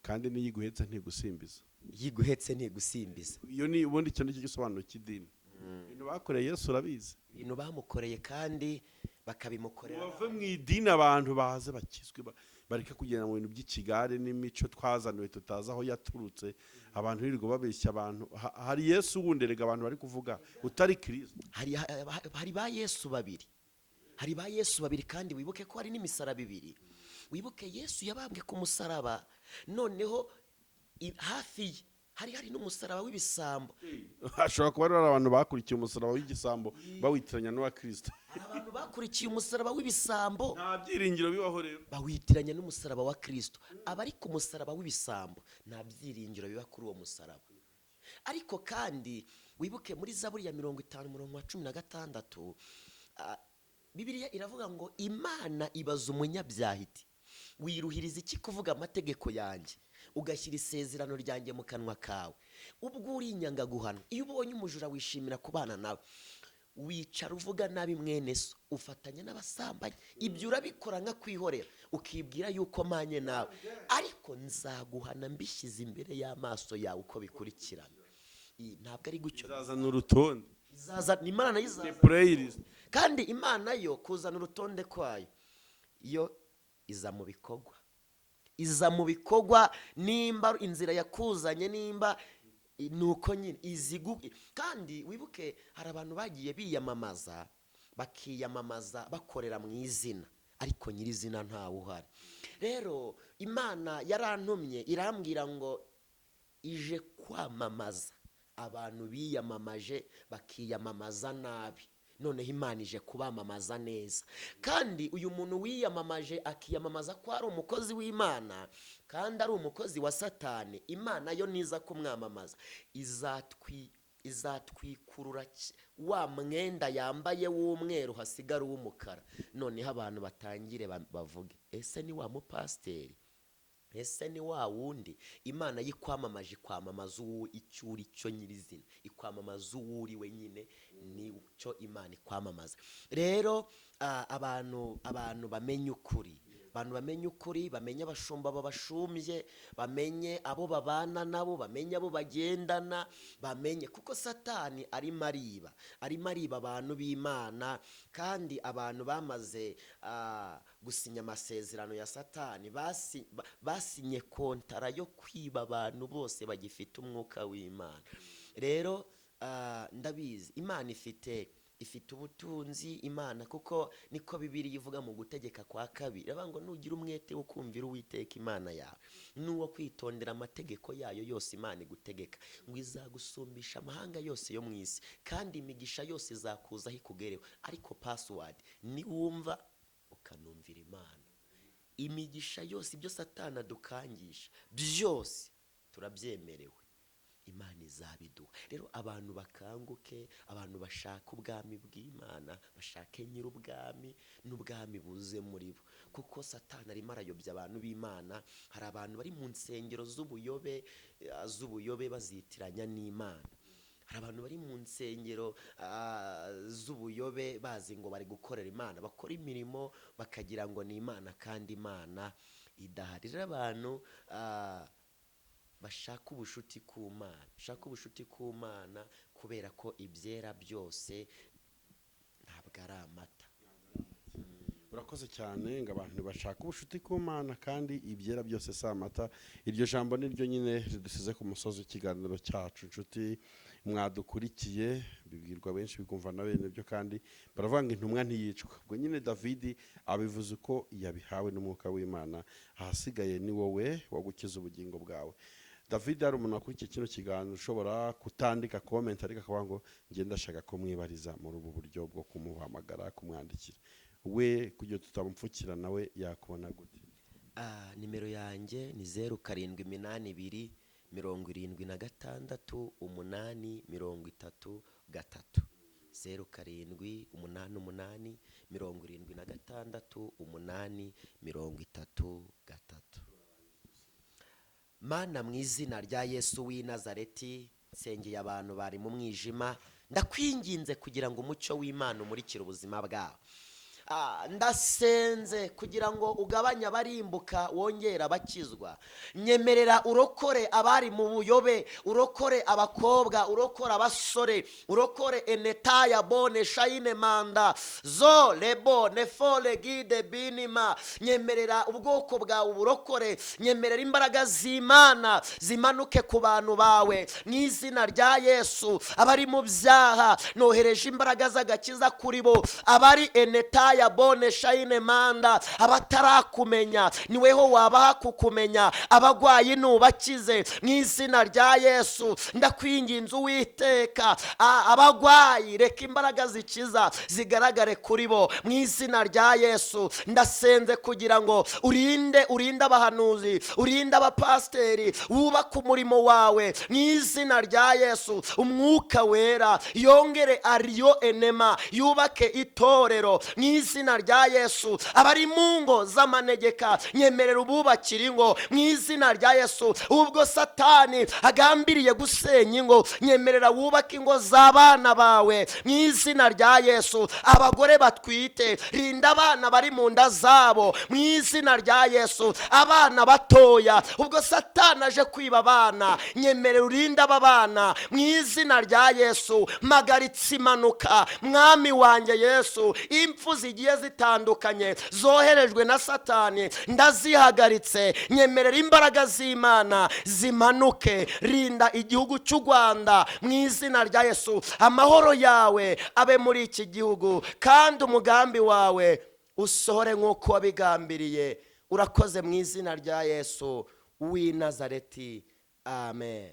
kandi niyiguhetse ntigusimbiza. Yiguhetse ntigusimbiza. Iyo ni ubundi cyane cyo gisobanuro cy'idini. Ibintu bakoreye Yesu urabizi, ibintu bamukoreye kandi bakabimukorera. bave mu idini abantu baze bakizwe, bareka kugenda mu bintu by'ikigare n'imico twazaniwe tutazi aho yaturutse. Abantu birirwa babeshya abantu. Hari Yesu wundi rega abantu bari kuvuga utari Kristo. Hari ba Yesu babiri, kandi wibuke ko hari n'imisaraba ibiri. Wibuke Yesu yabambwe ku musaraba, noneho hafi ye hari n'umusaraba w'ibisambo. Hashobora kuba ari abantu bakurikiye umusaraba w'igisambo bawitiranya n'uwa Kristo. Abantu bakurikiye umusaraba w'ibisambo, nta byiringiro bibaho rero, bawitiranya n'umusaraba wa Kristo. Abari ku musaraba w'ibisambo nta byiringiro biba kuri uwo musaraba. Ariko kandi wibuke muri Zaburi ya 50:16, Bibiliya iravuga ngo Imana ibaza umunyabyaha iti, wiruhiriza iki kuvuga amategeko yanjye, ugashyira isezerano ryanjye mu kanwa kawe? Ubwo uri inyanga guhanwa. Iyo ubonye umujura wishimira kubana nawe, wicara uvuga nabi mwene so, ufatanya n'abasambanyi. Ibyo urabikora nka kwihorera, ukibwira yuko manye nawe, ariko nzaguhana mbishyize imbere y'amaso yawe uko bikurikirana. Ntabwo ari gucyo. izazana urutonde, Imana yizazana playlist. Kandi Imana yo kuzana urutonde kwayo, yo iza mu bikorwa. Nimba inzira yakuzanye, nimba nuko nyine iziguge. Kandi wibuke hari abantu bagiye biyamamaza, bakiyamamaza bakorera mu izina, ariko nyirizina ntawe uhari. Rero Imana yarantumye irambwira ngo ije kwamamaza abantu biyamamaje bakiyamamaza nabi, noneho Imana ije kubamamaza neza. Kandi uyu muntu wiyamamaje akiyamamaza ko ari umukozi w'Imana kandi ari umukozi wa Satani, Imana yo niza kumwamamaza izatwikurura wa mwenda yambaye w'umweru hasigara uw'umukara. Noneho abantu batangire bavuge, ese ni wa mupasiteri, ese ni wa wundi Imana yikwamamaje, kwamamaza icyo uri cyo nyirizina, ikwamamaza uwuri we nyine, ni cyo Imana ikwamamaza. Rero abantu bamenye ukuri, bamenye abashumba babashumbye, bamenye abo babana nabo, bamenye abo bagendana, bamenye kuko Satani arimo ariba abantu b'Imana. Kandi abantu bamaze gusinya amasezerano ya Satani basinye kontara yo kwiba abantu bose bagifite umwuka w'Imana. Rero ndabizi Imana ifite ubutunzi. Imana kuko niko Bibiliya ivuga mu Gutegeka kwa 2, iravuga ngo nugira umwete wo kumvira Uwiteka Imana yawe n'uwo kwitondera amategeko yayo yose Imana igutegeka, ngo izagusumbisha amahanga yose yo mu isi, kandi imigisha yose izakuzaho ikugereho. Ariko password ni wumva ukanumvira Imana, imigisha yose ibyo Satani adukangisha byose turabyemerewe, Imana izabiduha. Rero abantu bakanguke, abantu bashaka ubwami bw'Imana, bashake nyir'ubwami n'ubwami buze muri bo, kuko Satani arimo arayobya abantu b'Imana. Hari abantu bari mu nsengero z'ubuyobe bazitiranya n'Imana. Hari abantu bari mu nsengero z'ubuyobe bazi ngo bari gukorera Imana, bakora imirimo bakagira ngo ni Imana kandi Imana idahari. Rero abantu bashaka ubushuti ku Mana, kubera ko ibyera byose ntabwo ari amata. urakoze cyane ngo abantu bashaka ubushuti ku Mana kandi ibyera byose si amata. Iryo jambo niryo nyine ridusize ku musozi w'ikiganiro cyacu. Inshuti mwadukurikiye, bibwirwa benshi bikumva na bene byo, kandi baravuga ngo intumwa ntiyicwa. Ubwo nyine Davidi abivuze uko yabihawe n'umwuka w'Imana, ahasigaye ni wowe wo gukiza ubugingo bwawe. David, hari umuntu wakurikiye kino kiganiro ushobora kutandika comment ariko akavuga ngo ngenda ndashaka ko mwibariza muri ubu buryo bwo kumuhamagara, kumwandikira, we kugira tutamupfukira nawe yakubona gute? Nimero yanjye ni 0782 76 833 0788 76 833. Mana, mu izina rya Yesu w'i Nazareti, nsengeye abantu bari mu mwijima, ndakwinginze kugira ngo umucyo w'Imana umurikire ubuzima bwabo. Ndasenze kugira ngo ugabanye abarimbuka wongera abakizwa. Nyemerera urokore abari mu buyobe, urokore abakobwa, urokore abasore, urokore enetaya bone shayine manda zo lebo nefole gide binima. Nyemerera ubwoko bwawe uburokore, nyemerera imbaraga z'Imana zimanuke ku bantu bawe mu izina rya Yesu. Abari mu byaha nohereje imbaraga z'agakiza kuri bo, abari enetaya bone shayine manda, abatarakumenya niweho wabaha kukumenya, abagwayi nubakize mu izina rya Yesu. Ndakwinginze Uwiteka, abagwayi reka imbaraga zikiza zigaragare kuri bo mu izina rya Yesu. Ndasenze kugira ngo urinde abahanuzi, urinde abapasteri, wubaka umurimo wawe mu izina rya Yesu. Umwuka wera yongere ariyo enema, yubake itorero mu izina rya Yesu. Abari mu ngo z'amanegeka, nyemerera ububakira ingo mu izina rya Yesu. Ubwo Satani agambiriye gusenya ingo, nyemerera wubake ingo z'abana bawe mu izina rya Yesu. Abagore batwite, rinda abana bari mu nda zabo mu izina rya Yesu. Abana batoya, ubwo Satani aje kwiba abana, nyemerera urinde aba bana mu izina rya Yesu. Magaritse impanuka, mwami wanjye Yesu, impfu zigiye zitandukanye zoherejwe na Satani ndazihagaritse. Nyemerera imbaraga z'Imana zimanuke, rinda igihugu cy'u Rwanda mu izina rya Yesu. Amahoro yawe abe muri iki gihugu, kandi umugambi wawe usohore nk'uko wabigambiriye. Urakoze mu izina rya Yesu w'i Nazareti, amen.